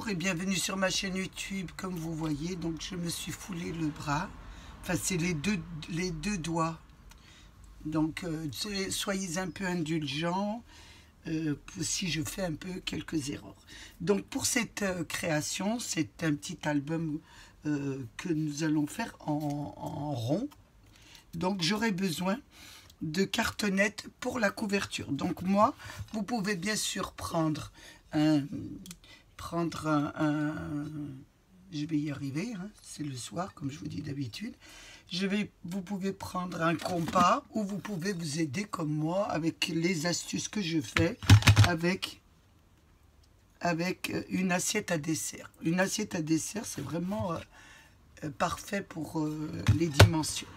Bonjour et bienvenue sur ma chaîne YouTube. Comme vous voyez, donc je me suis foulé le bras. Enfin, c'est les deux doigts. Donc, soyez un peu indulgents si je fais un peu quelques erreurs. Donc, pour cette création, c'est un petit album que nous allons faire en rond. Donc, j'aurai besoin de cartonnettes pour la couverture. Donc, moi, vous pouvez bien sûr prendre je vais y arriver, hein, c'est le soir comme je vous dis d'habitude. Vous pouvez prendre un compas ou vous pouvez vous aider comme moi avec les astuces que je fais avec une assiette à dessert. Une assiette à dessert, c'est vraiment parfait pour les dimensions.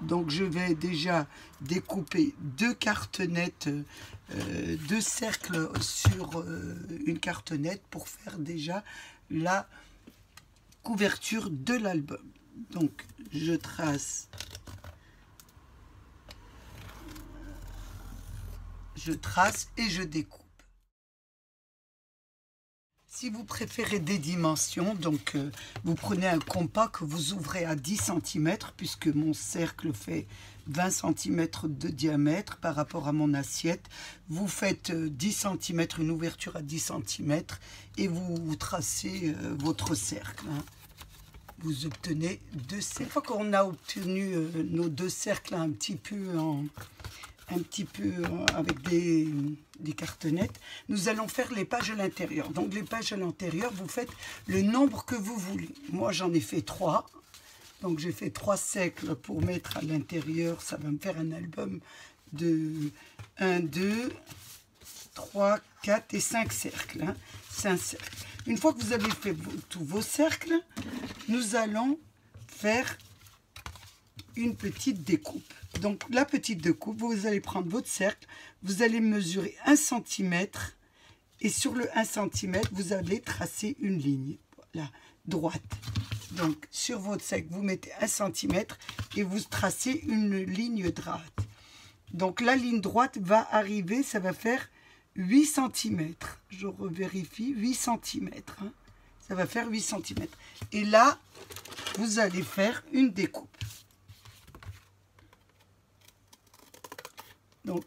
Donc je vais déjà découper deux cartonnettes, deux cercles sur une cartonnette pour faire déjà la couverture de l'album. Donc je trace et je découpe. Si vous préférez des dimensions, donc vous prenez un compas que vous ouvrez à 10 cm, puisque mon cercle fait 20 cm de diamètre par rapport à mon assiette. Vous faites 10 cm, une ouverture à 10 cm, et vous tracez votre cercle. Hein. Vous obtenez deux cercles. Une fois qu'on a obtenu nos deux cercles un petit peu avec des cartonnettes, nous allons faire les pages à l'intérieur. Donc les pages à l'intérieur, vous faites le nombre que vous voulez. Moi j'en ai fait 3, donc j'ai fait 3 cercles pour mettre à l'intérieur. Ça va me faire un album de 1, 2, 3, 4 et 5 cercles. Hein. 5 cercles. Une fois que vous avez fait tous vos cercles, nous allons faire une petite découpe. Donc la petite découpe, vous allez prendre votre cercle, vous allez mesurer 1 cm et sur le 1 cm, vous allez tracer une ligne, voilà, droite. Donc sur votre cercle, vous mettez 1 cm et vous tracez une ligne droite. Donc la ligne droite va arriver, ça va faire 8 cm. Je revérifie, 8 cm. Hein. Ça va faire 8 cm. Et là, vous allez faire une découpe. Donc,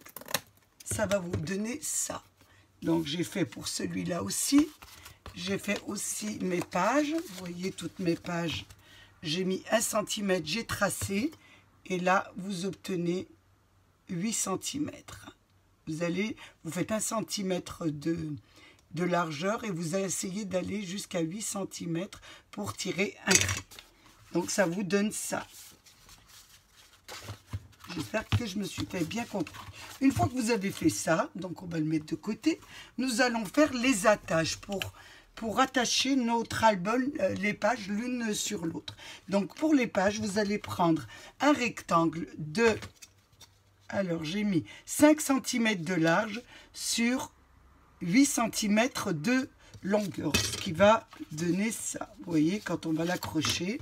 ça va vous donner ça. Donc, j'ai fait pour celui-là aussi. J'ai fait aussi mes pages. Vous voyez toutes mes pages. J'ai mis 1 cm, j'ai tracé. Et là, vous obtenez 8 cm. Vous faites 1 cm de largeur et vous allez essayer d'aller jusqu'à 8 cm pour tirer un trait. Donc, ça vous donne ça. J'espère que je me suis fait bien comprendre. Une fois que vous avez fait ça, donc on va le mettre de côté, nous allons faire les attaches pour attacher notre album, les pages l'une sur l'autre. Donc pour les pages, vous allez prendre un rectangle de, alors j'ai mis 5 cm de large sur 8 cm de longueur, ce qui va donner ça. Vous voyez, quand on va l'accrocher,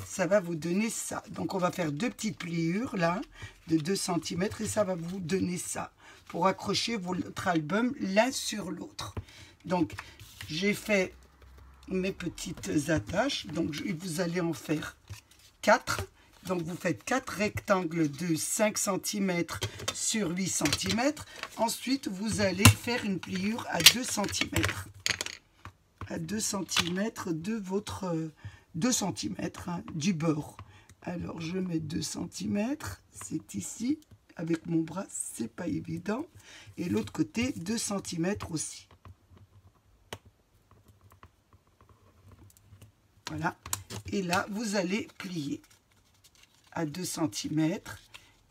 ça va vous donner ça. Donc on va faire deux petites pliures là de 2 cm et ça va vous donner ça pour accrocher votre album l'un sur l'autre. Donc j'ai fait mes petites attaches, donc vous allez en faire 4. Donc vous faites 4 rectangles de 5 cm sur 8 cm. Ensuite vous allez faire une pliure à 2 cm. À 2 cm de votre 2 cm hein, du bord. Alors je mets 2 cm, c'est ici, avec mon bras, c'est pas évident. Et l'autre côté, 2 cm aussi. Voilà. Et là, vous allez plier à 2 cm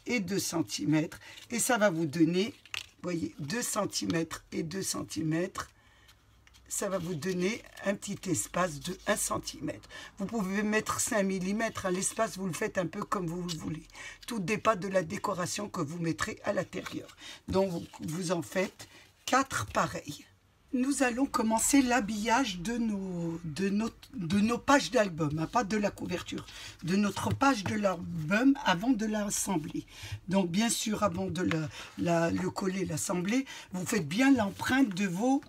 et 2 cm. Et ça va vous donner, vous voyez, 2 cm et 2 cm. Ça va vous donner un petit espace de 1 cm. Vous pouvez mettre 5 mm à l'espace, vous le faites un peu comme vous le voulez. Tout dépend de la décoration que vous mettrez à l'intérieur. Donc vous en faites 4 pareils. Nous allons commencer l'habillage de nos pages d'album, hein, pas de la couverture, de notre page de l'album avant de l'assembler. Donc bien sûr, avant de le coller, l'assembler, vous faites bien l'empreinte de vos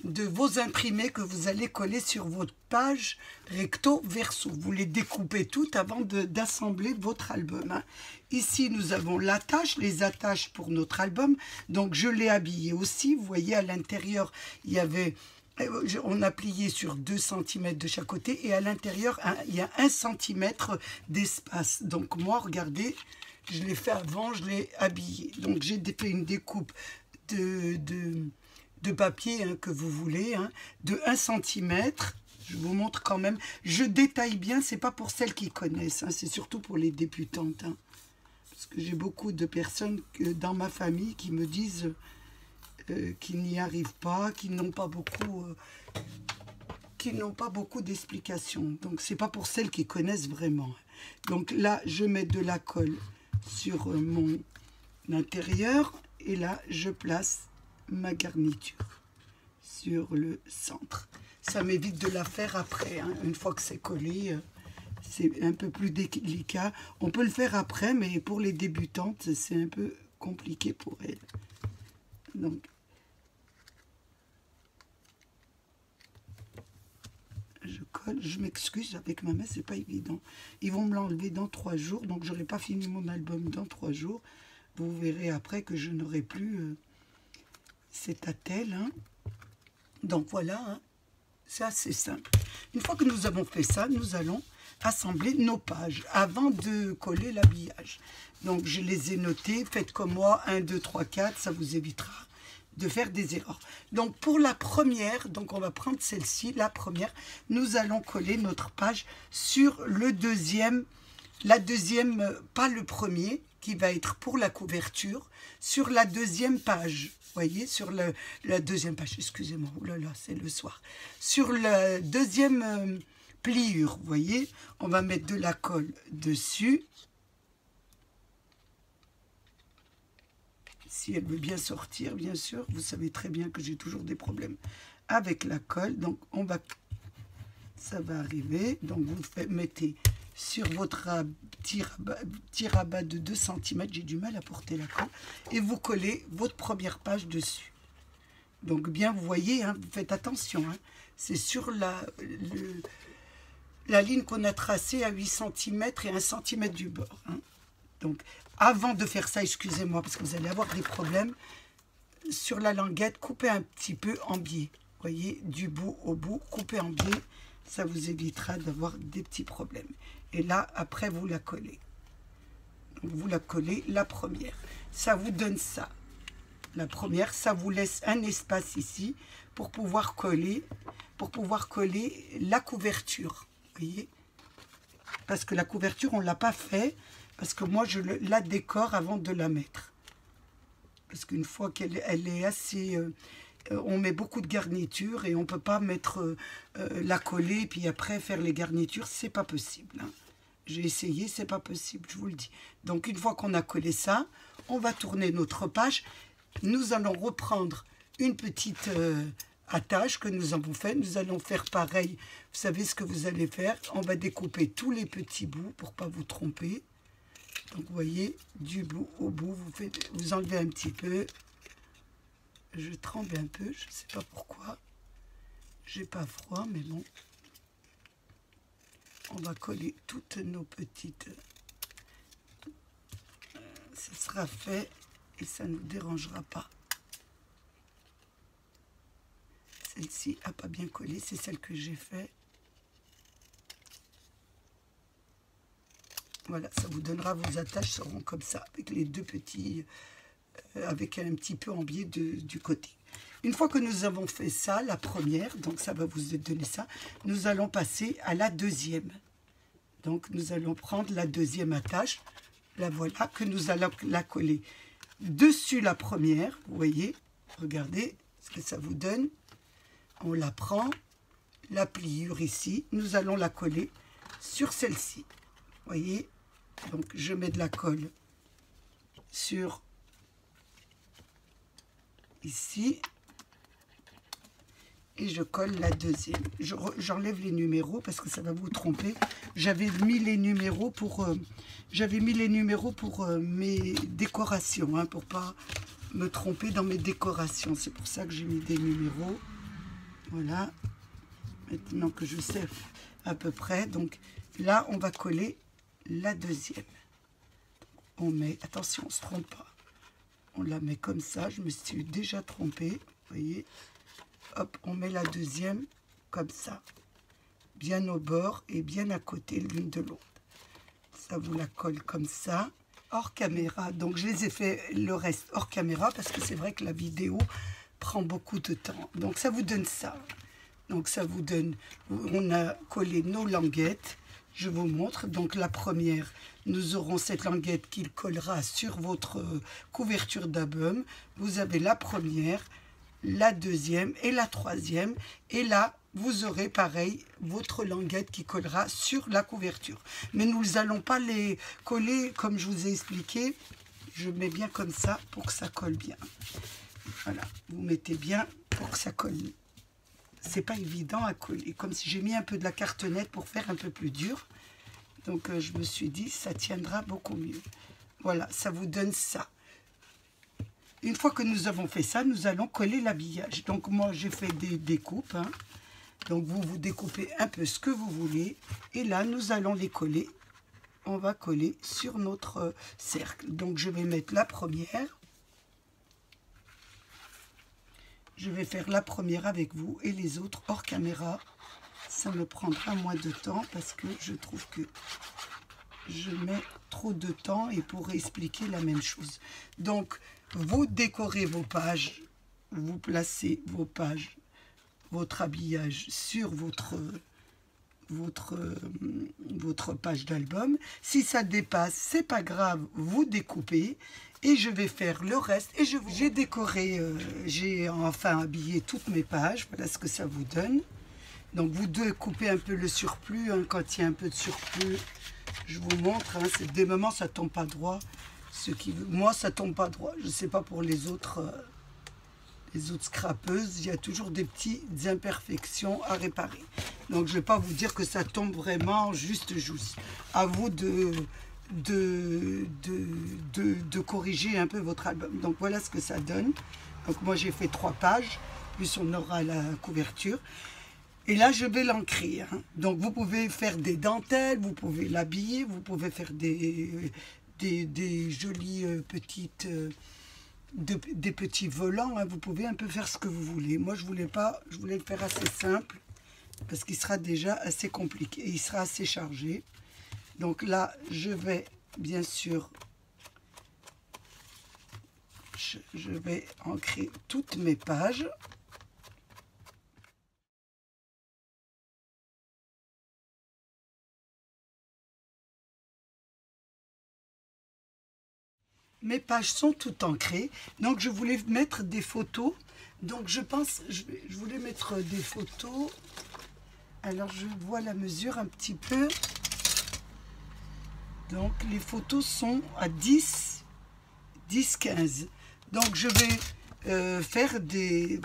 de vos imprimés que vous allez coller sur votre page recto verso. Vous les découpez toutes avant d'assembler votre album, hein. Ici, nous avons l'attache, les attaches pour notre album. Donc, je l'ai habillé aussi. Vous voyez, à l'intérieur, il y avait... On a plié sur 2 cm de chaque côté. Et à l'intérieur, il y a 1 cm d'espace. Donc, moi, regardez, je l'ai fait avant, je l'ai habillé. Donc, j'ai fait une découpe de papier, hein, que vous voulez, hein, de 1 cm. Je vous montre quand même. Je détaille bien, c'est pas pour celles qui connaissent, hein, c'est surtout pour les débutantes, hein. Parce que j'ai beaucoup de personnes dans ma famille qui me disent qu'ils n'y arrivent pas, qu'ils n'ont pas beaucoup d'explications. Donc, c'est pas pour celles qui connaissent vraiment. Donc là, je mets de la colle sur mon intérieur. Et là, je place ma garniture sur le centre. Ça m'évite de la faire après, hein. Une fois que c'est collé, c'est un peu plus délicat. On peut le faire après, mais pour les débutantes, c'est un peu compliqué pour elles. Donc, je colle. Je m'excuse, avec ma main, c'est pas évident. Ils vont me l'enlever dans 3 jours, donc j'aurai pas fini mon album dans 3 jours. Vous verrez après que je n'aurai plus cette attelle, hein. Donc voilà, hein. C'est assez simple. Une fois que nous avons fait ça, nous allons assembler nos pages avant de coller l'habillage. Donc je les ai notées, faites comme moi, 1, 2, 3, 4, ça vous évitera de faire des erreurs. Donc pour la première, donc on va prendre celle-ci, la première, nous allons coller notre page sur le deuxième, pas le premier, qui va être pour la couverture, sur la deuxième page. Vous voyez, sur la deuxième page, excusez-moi, oh là là, c'est le soir. Sur la deuxième pliure, vous voyez, on va mettre de la colle dessus. Si elle veut bien sortir, bien sûr, vous savez très bien que j'ai toujours des problèmes avec la colle. Donc, ça va arriver. Donc, vous mettez sur votre petit rabat de 2 cm, j'ai du mal à porter la colle, et vous collez votre première page dessus. Donc bien, vous voyez, hein, vous faites attention, hein, c'est sur la ligne qu'on a tracée à 8 cm et 1 cm du bord, hein. Donc avant de faire ça, excusez-moi, parce que vous allez avoir des problèmes, sur la languette, coupez un petit peu en biais, vous voyez, du bout au bout, coupez en biais, ça vous évitera d'avoir des petits problèmes. Et là, après, vous la collez. Donc, vous la collez, la première. Ça vous donne ça. La première, ça vous laisse un espace ici pour pouvoir coller la couverture. Vous voyez? Parce que la couverture, on ne l'a pas fait. Parce que moi, je la décore avant de la mettre. Parce qu'une fois qu'elle est assez... on met beaucoup de garnitures et on ne peut pas mettre la coller et puis après faire les garnitures, c'est pas possible, hein. J'ai essayé, c'est pas possible, je vous le dis. Donc une fois qu'on a collé ça, on va tourner notre page. Nous allons reprendre une petite attache que nous avons fait. Nous allons faire pareil. Vous savez ce que vous allez faire? On va découper tous les petits bouts pour pas vous tromper. Donc vous voyez, du bout au bout, vous enlevez un petit peu. Je tremble un peu, je ne sais pas pourquoi. J'ai pas froid, mais bon. On va coller toutes nos petites... ça sera fait et ça ne nous dérangera pas. Celle-ci n'a pas bien collé, c'est celle que j'ai fait. Voilà, ça vous donnera, vos attaches seront comme ça, avec les deux petits... avec un petit peu en biais du côté. Une fois que nous avons fait ça, la première, donc ça va vous donner ça, nous allons passer à la deuxième. Donc nous allons prendre la deuxième attache, la voilà, que nous allons la coller dessus la première, vous voyez, regardez ce que ça vous donne. On la prend, la pliure ici, nous allons la coller sur celle-ci, vous voyez. Donc je mets de la colle sur ici et je colle la deuxième. J'enlève les numéros parce que ça va vous tromper. J'avais mis les numéros pour mes décorations, hein, pour pas me tromper dans mes décorations. C'est pour ça que j'ai mis des numéros. Voilà. Maintenant que je sais à peu près, donc là, on va coller la deuxième. On met, attention, on ne se trompe pas. On la met comme ça, je me suis déjà trompée, vous voyez. Hop, on met la deuxième comme ça, bien au bord et bien à côté l'une de l'autre. Ça vous la colle comme ça, hors caméra. Donc je les ai fait le reste hors caméra parce que c'est vrai que la vidéo prend beaucoup de temps. Donc ça vous donne ça. Donc ça vous donne, on a collé nos languettes. Je vous montre. Donc la première, nous aurons cette languette qui collera sur votre couverture d'album. Vous avez la première, la deuxième et la troisième. Et là, vous aurez pareil votre languette qui collera sur la couverture. Mais nous n'allons pas les coller comme je vous ai expliqué. Je mets bien comme ça pour que ça colle bien. Voilà, vous mettez bien pour que ça colle. C'est pas évident à coller, comme si j'ai mis un peu de la cartonnette pour faire un peu plus dur. Donc je me suis dit ça tiendra beaucoup mieux. Voilà, ça vous donne ça. Une fois que nous avons fait ça, nous allons coller l'habillage. Donc moi j'ai fait des découpes, hein. Donc vous découpez un peu ce que vous voulez et là nous allons les coller. On va coller sur notre cercle. Donc je vais mettre la première. Je vais faire la première avec vous et les autres hors caméra. Ça me prendra moins de temps parce que je trouve que je mets trop de temps et pour expliquer la même chose. Donc, vous décorez vos pages, vous placez vos pages, votre habillage sur votre page d'album. Si ça dépasse, c'est pas grave, vous découpez. Et je vais faire le reste. Et j'ai décoré, j'ai enfin habillé toutes mes pages. Voilà ce que ça vous donne. Donc vous découpez un peu le surplus. Hein, quand il y a un peu de surplus, je vous montre. Hein, des moments, ça tombe pas droit. Moi, ça tombe pas droit. Je ne sais pas pour les autres scrapeuses. Il y a toujours des petites imperfections à réparer. Donc je ne vais pas vous dire que ça tombe vraiment juste. À vous de corriger un peu votre album. Donc voilà ce que ça donne. Donc moi j'ai fait 3 pages, plus on aura la couverture. Et là je vais l'ancrer. Hein. Donc vous pouvez faire des dentelles, vous pouvez l'habiller, vous pouvez faire des jolies petites, des petits volants. Hein. Vous pouvez un peu faire ce que vous voulez. Moi je voulais le faire assez simple parce qu'il sera déjà assez compliqué et il sera assez chargé. Donc là, je vais, bien sûr, je vais ancrer toutes mes pages. Mes pages sont toutes ancrées. Donc, je voulais mettre des photos. Donc, je voulais mettre des photos. Alors, je vois la mesure un petit peu. Donc les photos sont à 10, 15. Donc je vais faire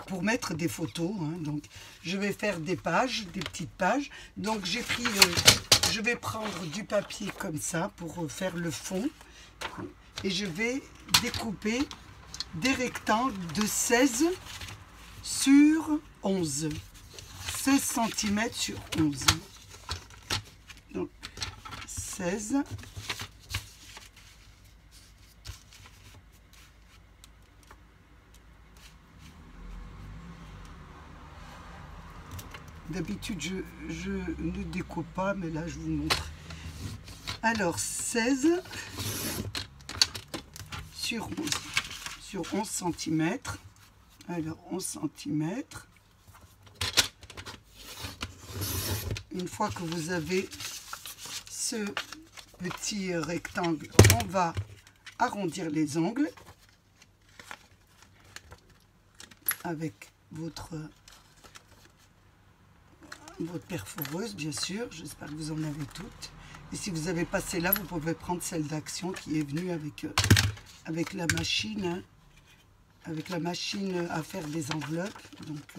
pour mettre des photos. Hein, donc je vais faire des pages, des petites pages. Donc j'ai pris, je vais prendre du papier comme ça pour faire le fond. Et je vais découper des rectangles de 16 sur 11. 16 cm sur 11. Donc 16. D'habitude, je ne découpe pas, mais là, je vous montre. Alors, 16 sur 11, sur 11 cm. Alors, 11 cm. Une fois que vous avez ce petit rectangle, on va arrondir les angles avec votre perforeuse, bien sûr. J'espère que vous en avez toutes. Et si vous avez pas celle-là, vous pouvez prendre celle d'Action qui est venue avec la machine, hein, avec la machine à faire des enveloppes. Donc,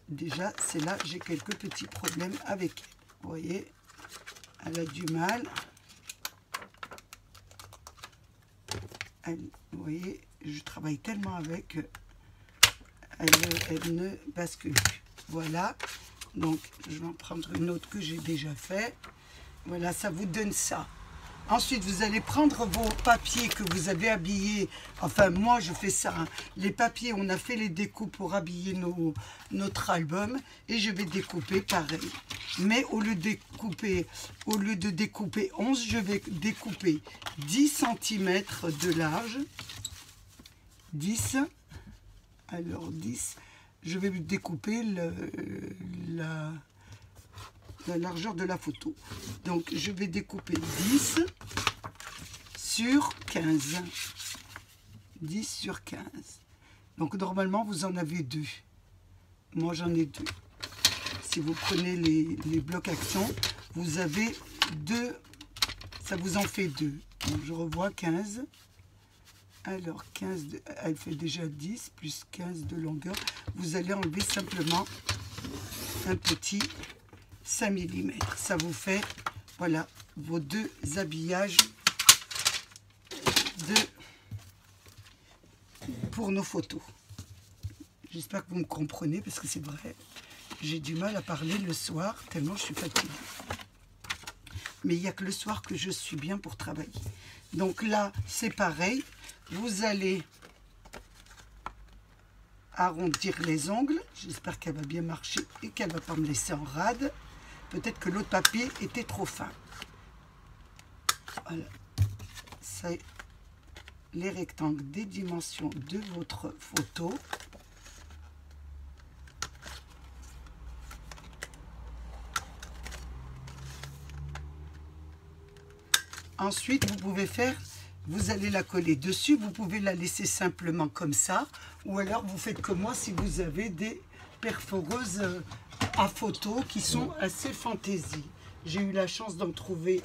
déjà, celle-là, j'ai quelques petits problèmes avec elle. Vous voyez, elle a du mal. Vous voyez, je travaille tellement avec, elle ne bascule plus. Voilà, donc je vais en prendre une autre que j'ai déjà fait. Voilà, ça vous donne ça. Ensuite, vous allez prendre vos papiers que vous avez habillés. Enfin, moi, je fais ça. Hein. Les papiers, on a fait les découpes pour habiller notre album. Et je vais découper pareil. Mais au lieu de découper 11, je vais découper 10 cm de large. 10. Alors, 10. Je vais découper la largeur de la photo. Donc, je vais découper 10 sur 15. 10 sur 15. Donc, normalement, vous en avez 2. Moi, j'en ai 2. Si vous prenez les blocs actions, vous avez 2. Ça vous en fait 2. Donc, je revois 15. Alors, 15, elle fait déjà 10, plus 15 de longueur. Vous allez enlever simplement un petit 5 mm. Ça vous fait, voilà, vos 2 habillages pour nos photos. J'espère que vous me comprenez, parce que c'est vrai, j'ai du mal à parler le soir, tellement je suis fatiguée. Mais il n'y a que le soir que je suis bien pour travailler. Donc là, c'est pareil. Vous allez arrondir les ongles. J'espère qu'elle va bien marcher et qu'elle ne va pas me laisser en rade. Peut-être que l'autre papier était trop fin. Voilà. C'est les rectangles des dimensions de votre photo. Ensuite, vous pouvez faire, vous allez la coller dessus. Vous pouvez la laisser simplement comme ça. Ou alors, vous faites comme moi si vous avez des perforeuses à photo qui sont assez fantaisie. J'ai eu la chance d'en trouver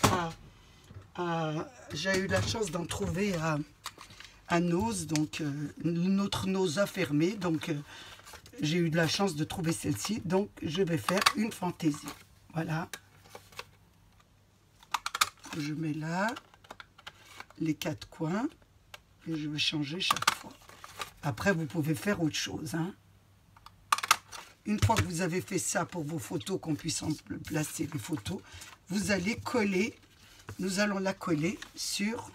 à Nose, donc notre Nose a fermé, donc j'ai eu de la chance de trouver celle-ci, donc je vais faire une fantaisie. Voilà. Je mets là les 4 coins et je vais changer chaque fois. Après, vous pouvez faire autre chose, hein. Une fois que vous avez fait ça pour vos photos, qu'on puisse en placer les photos, vous allez coller, nous allons la coller sur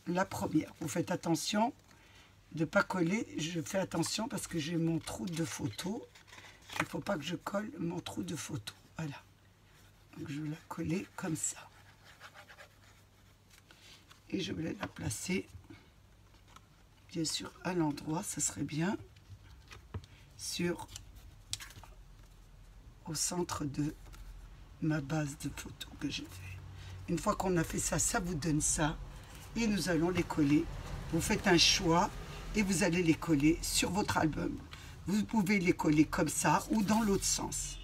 la première. Vous faites attention de ne pas coller, je fais attention parce que j'ai mon trou de photo. Il ne faut pas que je colle mon trou de photo. Voilà. Donc je vais la coller comme ça. Et je vais la placer, bien sûr, à l'endroit, ça serait bien, au centre de ma base de photos que je fais. Une fois qu'on a fait ça, ça vous donne ça. Et nous allons les coller. Vous faites un choix et vous allez les coller sur votre album. Vous pouvez les coller comme ça ou dans l'autre sens.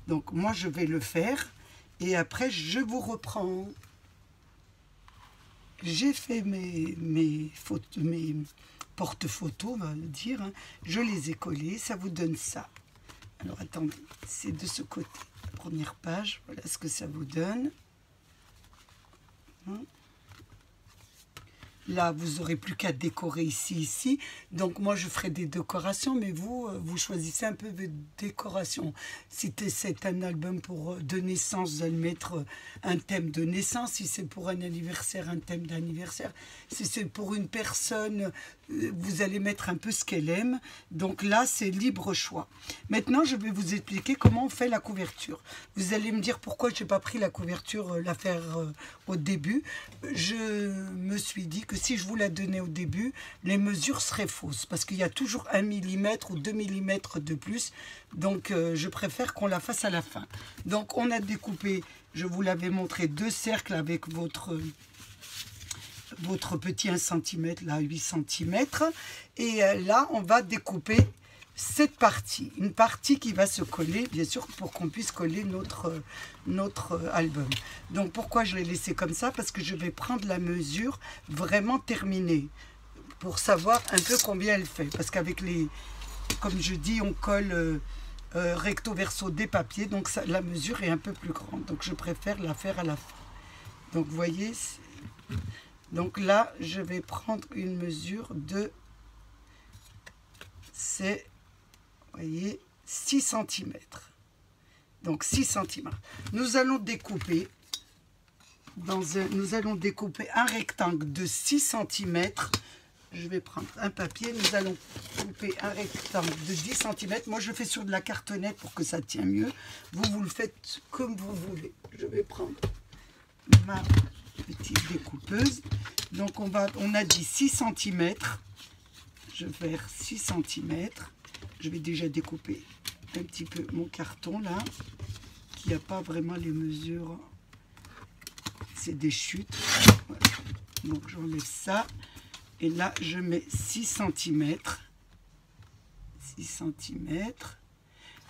Donc moi, je vais le faire et après, je vous reprends. J'ai fait mes porte-photos, on va le dire. Hein. Je les ai collés, ça vous donne ça. Alors attendez, c'est de ce côté. La première page, voilà ce que ça vous donne. Là, vous n'aurez plus qu'à décorer ici. Donc, moi, je ferai des décorations, mais vous choisissez un peu de décoration. Si c'est un album pour de naissance, vous allez mettre un thème de naissance. Si c'est pour un anniversaire, un thème d'anniversaire. Si c'est pour une personne, vous allez mettre un peu ce qu'elle aime. Donc là, c'est libre choix. Maintenant, je vais vous expliquer comment on fait la couverture. Vous allez me dire pourquoi je n'ai pas pris la couverture, la faire au début. Je me suis dit que si je vous la donnais au début, les mesures seraient fausses parce qu'il y a toujours 1 mm ou 2 mm de plus. Donc, je préfère qu'on la fasse à la fin. Donc, on a découpé, je vous l'avais montré, 2 cercles avec votre petit 1 cm, là, 8 cm. Et là, on va découper cette partie, une partie qui va se coller, bien sûr, pour qu'on puisse coller notre album. Donc, pourquoi je l'ai laissé comme ça? Parce que je vais prendre la mesure vraiment terminée pour savoir un peu combien elle fait. Parce qu'avec les, comme je dis, on colle recto verso des papiers, donc ça, la mesure est un peu plus grande. Donc, je préfère la faire à la fin. Donc, vous voyez, donc là, je vais prendre une mesure de... C'est voyez, 6 cm. Donc 6 cm. Nous allons découper un rectangle de 6 cm. Je vais prendre un papier. Nous allons couper un rectangle de 10 cm. Moi, je fais sur de la cartonnette pour que ça tient mieux. Vous le faites comme vous voulez. Je vais prendre ma petite découpeuse. Donc, on a dit 6 cm. Je vais faire 6 cm. Je vais déjà découper un petit peu mon carton là, qui n'a pas vraiment les mesures. C'est des chutes. Voilà. Donc, j'enlève ça. Et là, je mets 6 cm. 6 cm.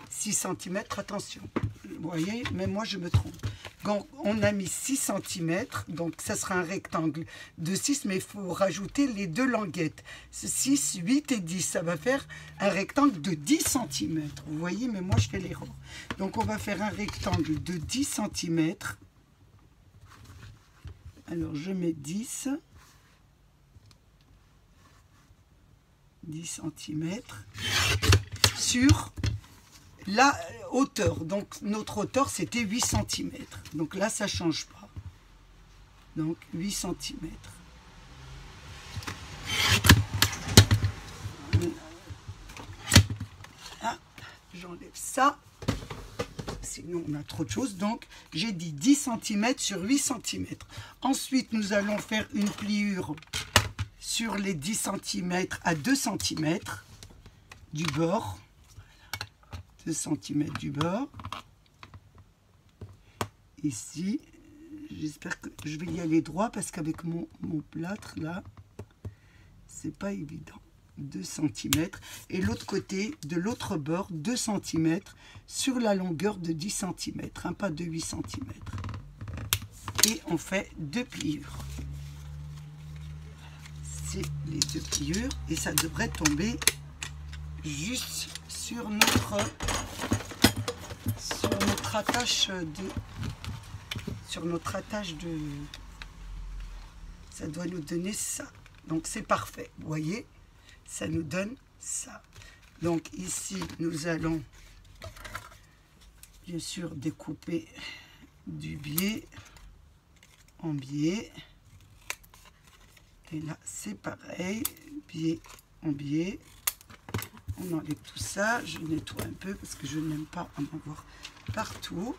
6 cm, attention. Vous voyez, même moi, je me trompe. Donc, on a mis 6 cm. Donc, ça sera un rectangle de 6, mais il faut rajouter les deux languettes. 6, 8 et 10. Ça va faire un rectangle de 10 cm. Vous voyez, mais moi, je fais l'erreur. Donc, on va faire un rectangle de 10 cm. Alors, je mets 10 cm sur la hauteur. Donc, notre hauteur, c'était 8 cm. Donc là, ça ne change pas. Donc, 8 cm. Ah, j'enlève ça. Sinon, on a trop de choses. Donc, j'ai dit 10 cm sur 8 cm. Ensuite, nous allons faire une pliure sur les 10 cm à 2 cm du bord. 2 cm du bord. Ici, j'espère que je vais y aller droit parce qu'avec mon plâtre là, c'est pas évident. 2 cm. Et l'autre côté, de l'autre bord, 2 cm sur la longueur de 10 cm, hein, pas de 8 cm. Et on fait 2 pliures. C'est les 2 pliures et ça devrait tomber juste sur notre attache de ça doit nous donner ça. Donc c'est parfait, vous voyez, ça nous donne ça. Donc ici nous allons bien sûr découper du biais en biais. Et là, c'est pareil, biais en biais. On enlève tout ça. Je nettoie un peu parce que je n'aime pas en avoir partout.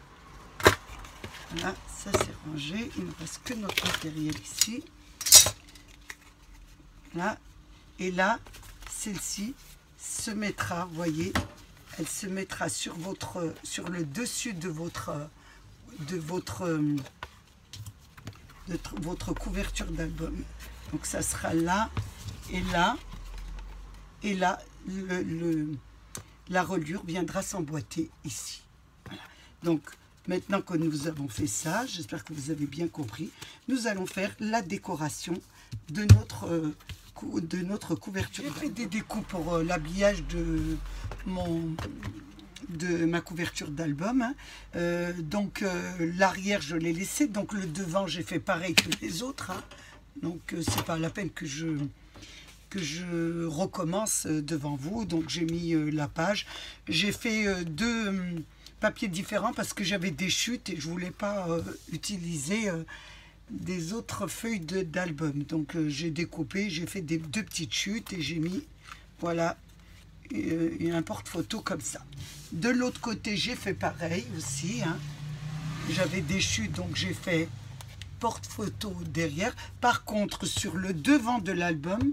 Voilà, ça c'est rangé. Il ne reste que notre matériel ici. Là. Et là, celle-ci se mettra, vous voyez, elle se mettra sur le dessus de votre couverture d'album. Donc ça sera là et là. Et là, la reliure viendra s'emboîter ici. Voilà. Donc maintenant que nous avons fait ça, j'espère que vous avez bien compris, nous allons faire la décoration de notre couverture. J'ai fait des découpes pour l'habillage de ma couverture d'album, hein. L'arrière je l'ai laissé, donc le devant j'ai fait pareil que les autres, hein. Donc c'est pas la peine que je recommence devant vous. Donc j'ai mis la page, j'ai fait 2 papiers différents parce que j'avais des chutes et je voulais pas utiliser des autres feuilles d'album. Donc j'ai découpé, j'ai fait 2 petites chutes et j'ai mis, voilà, un porte-photo comme ça. De l'autre côté, j'ai fait pareil aussi, hein. J'avais des chutes, donc j'ai fait porte-photo derrière. Par contre, sur le devant de l'album,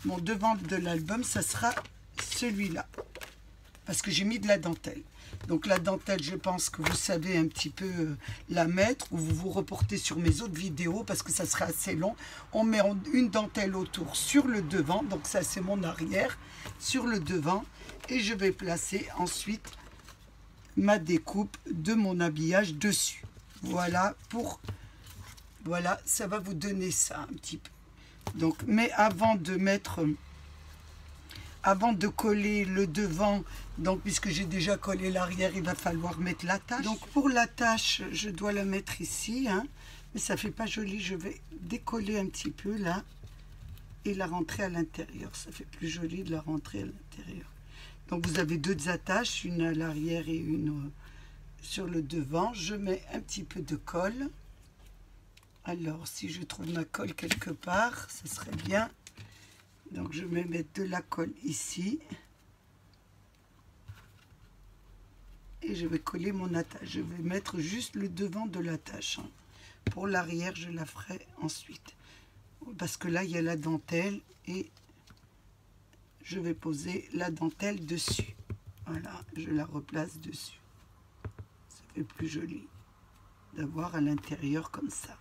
mon devant de l'album, ça sera celui-là. Parce que j'ai mis de la dentelle. Donc la dentelle, je pense que vous savez un petit peu la mettre, ou vous vous reportez sur mes autres vidéos parce que ça sera assez long. On met une dentelle autour sur le devant, donc ça c'est mon arrière, sur le devant. Et je vais placer ensuite ma découpe de mon habillage dessus. Voilà, voilà, ça va vous donner ça un petit peu. Donc, mais avant de coller le devant, donc puisque j'ai déjà collé l'arrière, il va falloir mettre l'attache. Donc pour l'attache, je dois la mettre ici, hein, mais ça fait pas joli. Je vais décoller un petit peu là et la rentrer à l'intérieur. Ça fait plus joli de la rentrer à l'intérieur. Donc vous avez deux attaches, une à l'arrière et une sur le devant. Je mets un petit peu de colle. Alors si je trouve ma colle quelque part, ce serait bien. Donc je vais mettre de la colle ici. Et je vais coller mon attache. Je vais mettre juste le devant de l'attache. Pour l'arrière, je la ferai ensuite. Parce que là, il y a la dentelle et je vais poser la dentelle dessus. Voilà, je la replace dessus. Ça fait plus joli d'avoir à l'intérieur comme ça.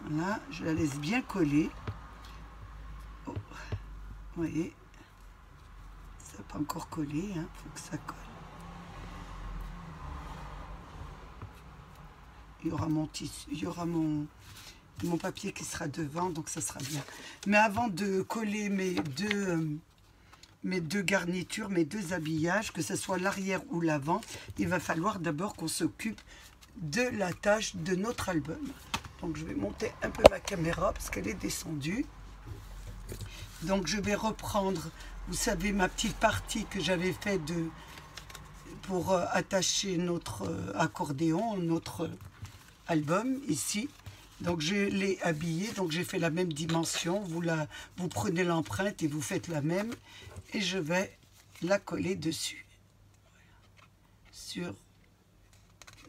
Voilà, je la laisse bien coller. Oh, vous voyez, ça n'a pas encore collé, hein, faut que ça colle. Il y aura mon tissu, il y aura mon papier qui sera devant, donc ça sera bien. Mais avant de coller mes deux garnitures, mes deux habillages, que ce soit l'arrière ou l'avant, il va falloir d'abord qu'on s'occupe de la tâche de notre album. Donc je vais monter un peu ma caméra parce qu'elle est descendue. Donc je vais reprendre, vous savez, ma petite partie que j'avais fait pour attacher notre accordéon, notre album ici. Donc je l'ai habillé, donc j'ai fait la même dimension. Vous prenez l'empreinte et vous faites la même. Et je vais la coller dessus. Voilà. Sur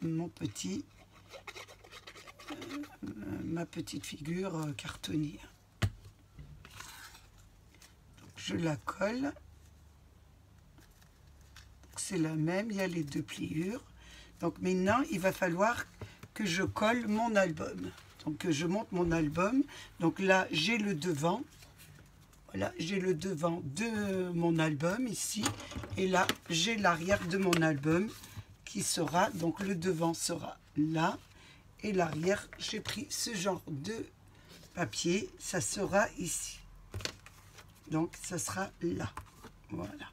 mon petit, ma petite figure cartonnière. Je la colle. C'est la même, il y a les deux pliures. Donc maintenant, il va falloir que je colle mon album. Donc que je monte mon album. Donc là, j'ai le devant. Voilà, j'ai le devant de mon album ici. Et là, j'ai l'arrière de mon album qui sera, donc le devant sera là. Et l'arrière, j'ai pris ce genre de papier. Ça sera ici. Donc, ça sera là. Voilà.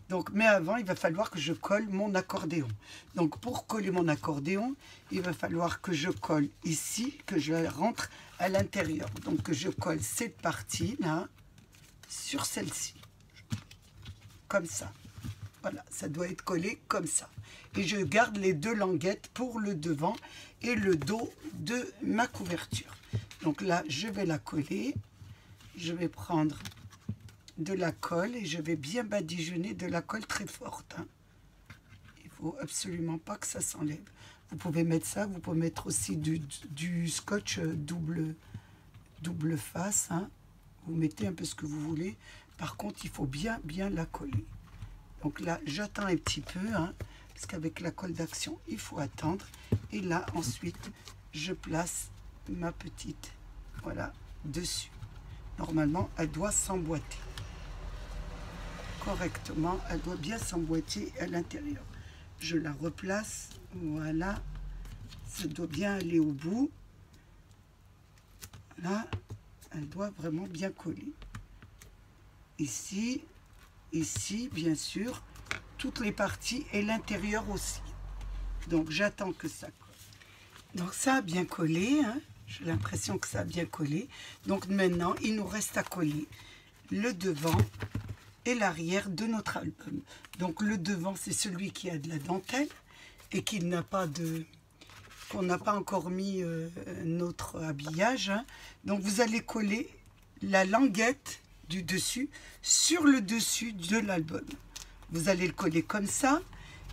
Donc, mais avant, il va falloir que je colle mon accordéon. Donc, pour coller mon accordéon, il va falloir que je colle ici, que je rentre à l'intérieur. Donc, que je colle cette partie-là sur celle-ci. Comme ça. Voilà, ça doit être collé comme ça. Et je garde les deux languettes pour le devant et le dos de ma couverture. Donc là, je vais la coller. Je vais prendre de la colle et je vais bien badigeonner de la colle très forte. Hein. Il ne faut absolument pas que ça s'enlève. Vous pouvez mettre ça, vous pouvez mettre aussi du scotch double face. Hein. Vous mettez un peu ce que vous voulez. Par contre, il faut bien la coller. Donc là, j'attends un petit peu, hein, parce qu'avec la colle d'action, il faut attendre. Et là, ensuite, je place ma petite, voilà, dessus. Normalement, elle doit s'emboîter correctement. Elle doit bien s'emboîter à l'intérieur. Je la replace, voilà. Ça doit bien aller au bout. Là, elle doit vraiment bien coller. Ici, ici, bien sûr, toutes les parties et l'intérieur aussi. Donc, j'attends que ça colle. Donc, ça a bien collé, hein. J'ai l'impression que ça a bien collé. Donc, maintenant, il nous reste à coller le devant et l'arrière de notre album. Donc, le devant, c'est celui qui a de la dentelle et qui n'a pas de... qu'on n'a pas encore mis notre habillage. Hein. Donc, vous allez coller la languette du dessus sur le dessus de l'album. Vous allez le coller comme ça.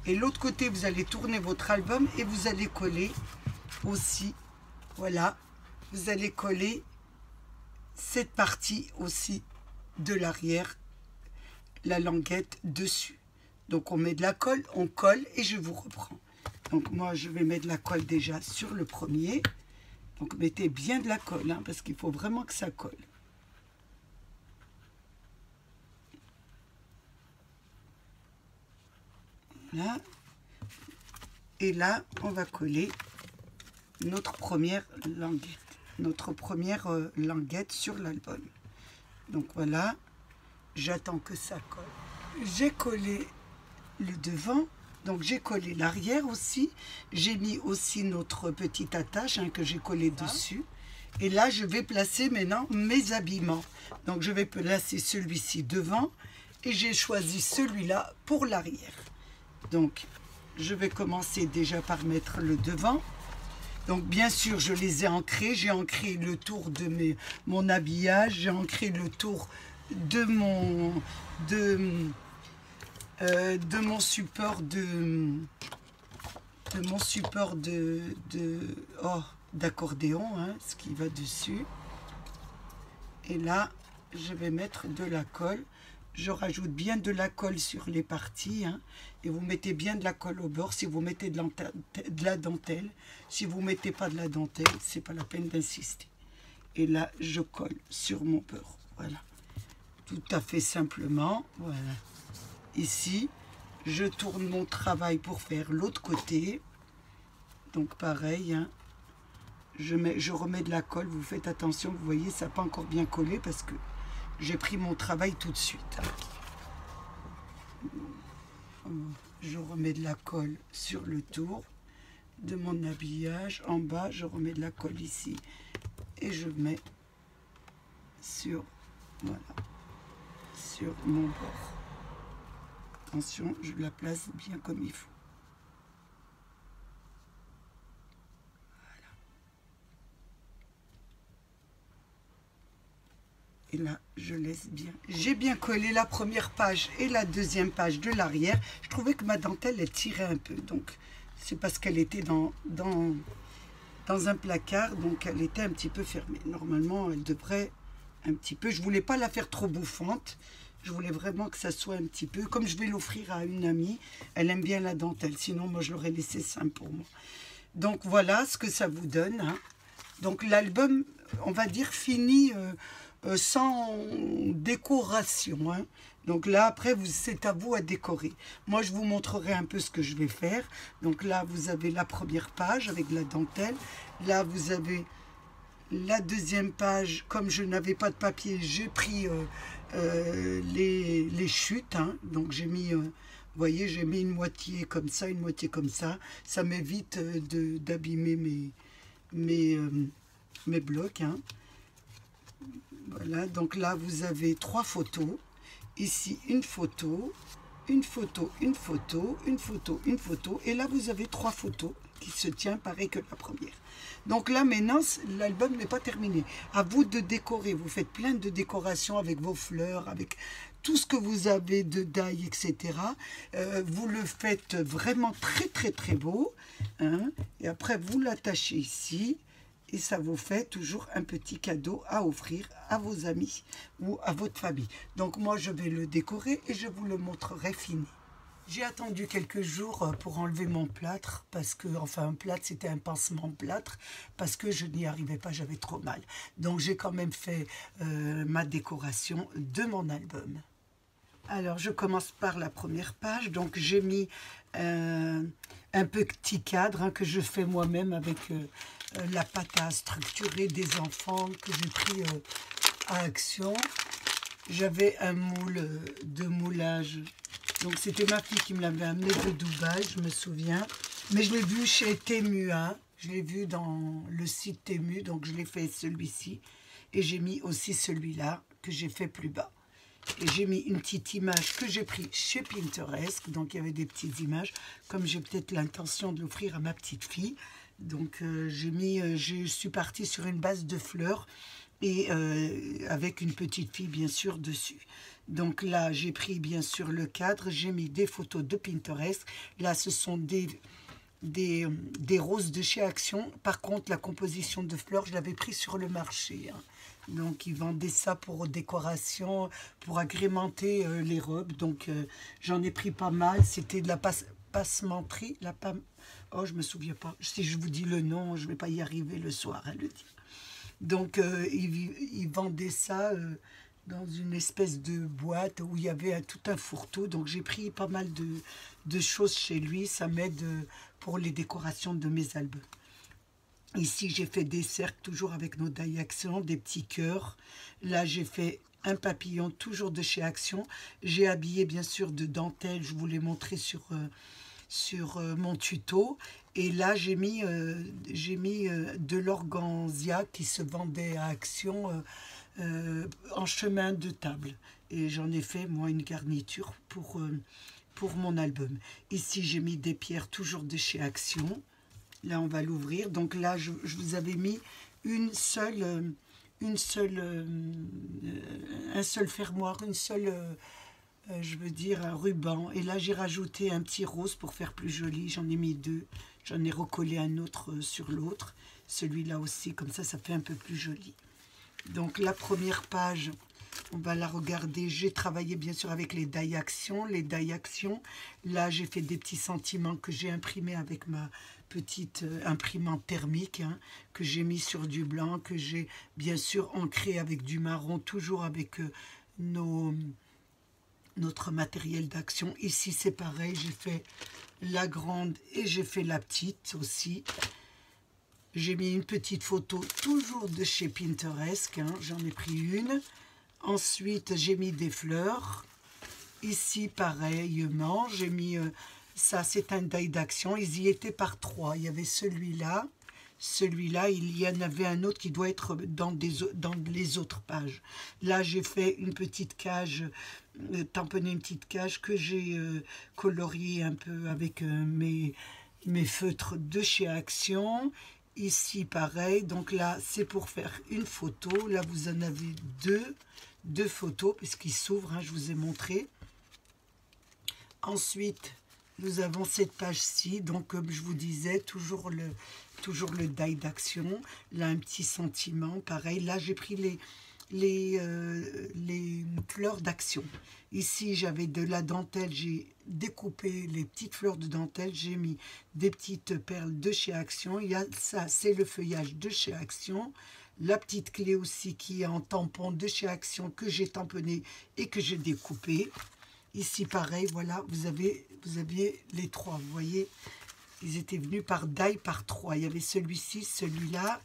Et l'autre côté, vous allez tourner votre album et vous allez coller aussi, voilà, vous allez coller cette partie aussi de l'arrière, la languette dessus. Donc, on met de la colle, on colle et je vous reprends. Donc, moi, je vais mettre de la colle déjà sur le premier. Donc, mettez bien de la colle, hein, parce qu'il faut vraiment que ça colle. Là. Et là, on va coller notre première languette sur l'album. Donc voilà, j'attends que ça colle. J'ai collé le devant, donc j'ai collé l'arrière aussi. J'ai mis aussi notre petite attache hein, que j'ai collé dessus. Et là, je vais placer maintenant mes habillements. Donc je vais placer celui-ci devant et j'ai choisi celui-là pour l'arrière. Donc, je vais commencer déjà par mettre le devant. Donc, bien sûr, je les ai ancrés. J'ai ancré le tour de mon habillage. J'ai ancré le tour de mon support d'accordéon, hein, ce qui va dessus. Et là, je vais mettre de la colle. Je rajoute bien de la colle sur les parties, hein, et vous mettez bien de la colle au bord. Si vous mettez de la dentelle, si vous ne mettez pas de la dentelle, c'est pas la peine d'insister. Et là, je colle sur mon beurre. Voilà. Tout à fait simplement. Voilà. Ici, je tourne mon travail pour faire l'autre côté. Donc pareil, hein, je remets de la colle. Vous faites attention, vous voyez, ça n'a pas encore bien collé parce que j'ai pris mon travail tout de suite. Je remets de la colle sur le tour de mon habillage. En bas, je remets de la colle ici et je mets sur, voilà, sur mon bord. Attention, je la place bien comme il faut. Et là, je laisse bien. J'ai bien collé la première page et la deuxième page de l'arrière. Je trouvais que ma dentelle, elle tirait un peu. Donc, c'est parce qu'elle était dans un placard. Donc, elle était un petit peu fermée. Normalement, elle devrait un petit peu... Je ne voulais pas la faire trop bouffante. Je voulais vraiment que ça soit un petit peu... Comme je vais l'offrir à une amie, elle aime bien la dentelle. Sinon, moi, je l'aurais laissé simple pour moi. Donc, voilà ce que ça vous donne, hein. Donc, l'album, on va dire, fini... sans décoration, hein. Donc là après c'est à vous à décorer. Moi je vous montrerai un peu ce que je vais faire. Donc là vous avez la première page avec la dentelle. Là vous avez la deuxième page. Comme je n'avais pas de papier, j'ai pris les chutes, hein. Donc j'ai mis vous voyez, j'ai mis une moitié comme ça, une moitié comme ça. Ça m'évite d'abîmer mes blocs, hein. Voilà, donc là vous avez 3 photos. Ici une photo, une photo, une photo, une photo, une photo. Et là vous avez 3 photos qui se tiennent pareil que la première. Donc là maintenant l'album n'est pas terminé. À vous de décorer. Vous faites plein de décorations avec vos fleurs, avec tout ce que vous avez de die, etc. Vous le faites vraiment très très très beau, hein. Et après vous l'attachez ici. Et ça vous fait toujours un petit cadeau à offrir à vos amis ou à votre famille. Donc moi, je vais le décorer et je vous le montrerai fini. J'ai attendu quelques jours pour enlever mon plâtre, parce que, enfin un plâtre, c'était un pansement plâtre, parce que je n'y arrivais pas, j'avais trop mal. Donc j'ai quand même fait ma décoration de mon album. Alors, je commence par la première page. Donc, j'ai mis un petit cadre, hein, que je fais moi-même avec la pâte à structurer des enfants que j'ai pris à Action. J'avais un moule de moulage. Donc, c'était ma fille qui me l'avait amené de Dubaï, je me souviens. Mais je l'ai vu chez Temu, hein. Je l'ai vu dans le site Temu, donc je l'ai fait celui-ci. Et j'ai mis aussi celui-là que j'ai fait plus bas. Et j'ai mis une petite image que j'ai prise chez Pinterest. Donc, il y avait des petites images. Comme j'ai peut-être l'intention de l'offrir à ma petite fille. Donc, je suis partie sur une base de fleurs. Et avec une petite fille, bien sûr, dessus. Donc là, j'ai pris, bien sûr, le cadre. J'ai mis des photos de Pinterest. Là, ce sont des roses de chez Action. Par contre, la composition de fleurs, je l'avais pris sur le marché, hein. Donc, ils vendaient ça pour décoration, pour agrémenter les robes. Donc, j'en ai pris pas mal. C'était de la passementerie. Oh, je me souviens pas. Si je vous dis le nom, je ne vais pas y arriver le soir à le dire. Donc, ils vendaient ça dans une espèce de boîte où il y avait tout un fourre-tout. Donc, j'ai pris pas mal de choses chez lui. Ça m'aide pour les décorations de mes albums. Ici, j'ai fait des cercles, toujours avec nos die Action, des petits cœurs. Là, j'ai fait un papillon, toujours de chez Action. J'ai habillé, bien sûr, de dentelle. Je vous l'ai montré sur mon tuto. Et là, j'ai mis de l'organzia qui se vendait à Action. en chemin de table. Et j'en ai fait, moi, une garniture pour mon album. Ici, j'ai mis des pierres, toujours de chez Action. Là, on va l'ouvrir. Donc là, je vous avais mis un seul fermoir, je veux dire, un ruban. Et là, j'ai rajouté un petit rose pour faire plus joli. J'en ai mis deux. J'en ai recollé un autre sur l'autre. Celui-là aussi, comme ça fait un peu plus joli. Donc, la première page, on va la regarder. J'ai travaillé, bien sûr, avec les die action. Là, j'ai fait des petits sentiments que j'ai imprimés avec ma petite imprimante thermique, hein, que j'ai mis sur du blanc, que j'ai, bien sûr, ancré avec du marron, toujours avec notre matériel d'action. Ici, c'est pareil. J'ai fait la grande et j'ai fait la petite aussi. J'ai mis une petite photo, toujours de chez Pinterest, hein, j'en ai pris une. Ensuite, j'ai mis des fleurs. Ici, pareillement, j'ai mis... ça, c'est un die d'action. Ils y étaient par 3. Il y avait celui-là. Celui-là, il y en avait un autre qui doit être dans les autres pages. Là, j'ai fait une petite cage, tamponné une petite cage que j'ai coloriée un peu avec mes feutres de chez Action. Ici, pareil. Donc là, c'est pour faire une photo. Là, vous en avez deux photos, puisqu'ils s'ouvrent, hein, je vous ai montré. Ensuite, nous avons cette page-ci. Donc, comme je vous disais, toujours le die d'action. Là, un petit sentiment. Pareil, là, j'ai pris les fleurs d'action. Ici, j'avais de la dentelle. J'ai découpé les petites fleurs de dentelle. J'ai mis des petites perles de chez Action. Il y a ça, c'est le feuillage de chez Action. La petite clé aussi qui est en tampon de chez Action que j'ai tamponné et que j'ai découpé. Ici, pareil, voilà, vous aviez les 3, vous voyez. Ils étaient venus par die par 3. Il y avait celui-ci, celui-là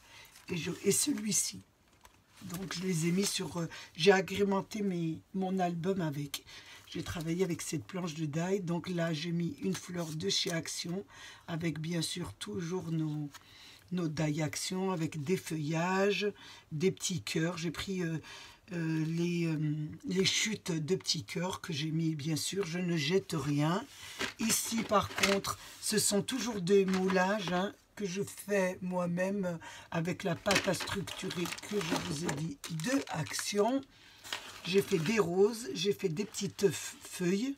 et celui-ci. Donc, je les ai mis sur... j'ai agrémenté mon album avec. J'ai travaillé avec cette planche de die. Donc là, j'ai mis une fleur de chez Action avec, bien sûr, toujours nos die Action avec des feuillages, des petits cœurs. J'ai pris les chutes de petits cœurs que j'ai mis, bien sûr. Je ne jette rien. Ici, par contre, ce sont toujours des moulages, hein, que je fais moi-même avec la pâte à structurer que je vous ai dit de Action. J'ai fait des roses, j'ai fait des petites feuilles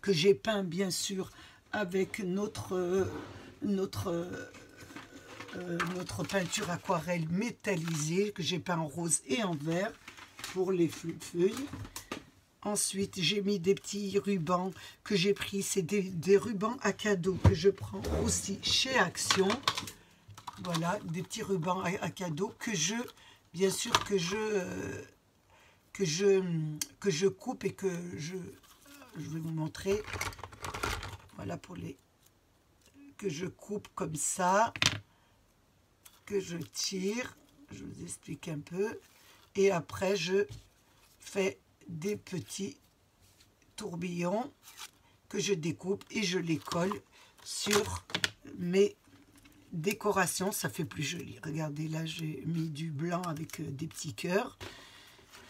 que j'ai peint, bien sûr, avec notre peinture aquarelle métallisée que j'ai peint en rose et en vert pour les feuilles. Ensuite, j'ai mis des petits rubans que j'ai pris. C'est des rubans à cadeau que je prends aussi chez Action. Voilà, des petits rubans à cadeau que bien sûr, que je coupe et que je vais vous montrer. Voilà que je coupe comme ça, que je tire. Je vous explique un peu. Et après, je fais des petits tourbillons que je découpe et je les colle sur mes décorations. Ça fait plus joli. Regardez, là, j'ai mis du blanc avec des petits cœurs.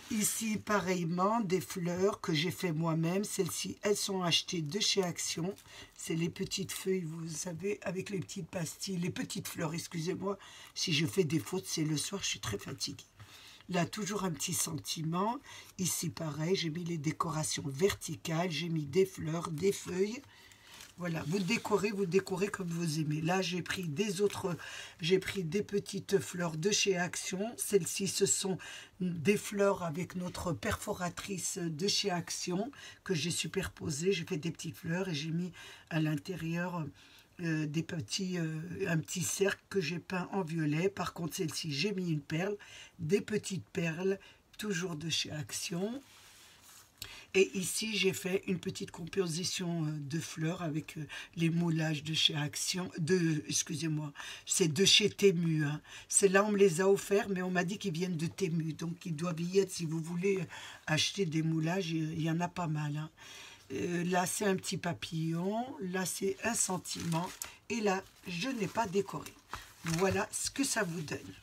Ici, pareillement, des fleurs que j'ai fait moi-même. Celles-ci, elles sont achetées de chez Action. C'est les petites feuilles, vous savez, avec les petites pastilles, les petites fleurs, excusez-moi. Si je fais des fautes, c'est le soir, je suis très fatiguée. Là, toujours un petit sentiment. Ici, pareil, j'ai mis les décorations verticales. J'ai mis des fleurs, des feuilles. Voilà, vous décorez comme vous aimez. Là, j'ai pris des petites fleurs de chez Action. Celles-ci, ce sont des fleurs avec notre perforatrice de chez Action que j'ai superposées. J'ai fait des petites fleurs et j'ai mis à l'intérieur un petit cercle que j'ai peint en violet. Par contre, celle-ci, j'ai mis une perle, des petites perles, toujours de chez Action. Et ici, j'ai fait une petite composition de fleurs avec les moulages de chez Action. Excusez-moi, c'est de chez Temu. Hein. Celles-là, on me les a offerts, mais on m'a dit qu'ils viennent de Temu. Donc, ils doivent y être. Si vous voulez acheter des moulages, il y en a pas mal. Hein. Là, c'est un petit papillon. Là, c'est un sentiment. Et là, je n'ai pas décoré. Voilà ce que ça vous donne.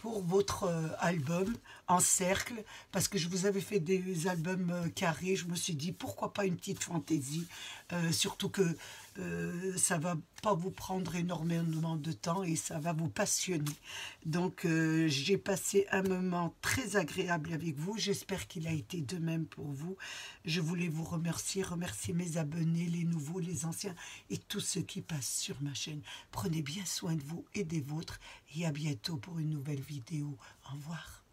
pour votre album en cercle, parce que je vous avais fait des albums carrés. Je me suis dit, pourquoi pas une petite fantaisie, surtout que ça va pas vous prendre énormément de temps et ça va vous passionner. Donc, j'ai passé un moment très agréable avec vous. J'espère qu'il a été de même pour vous. Je voulais vous remercier mes abonnés, les nouveaux, les anciens et tous ceux qui passent sur ma chaîne. Prenez bien soin de vous et des vôtres et à bientôt pour une nouvelle vidéo. Au revoir.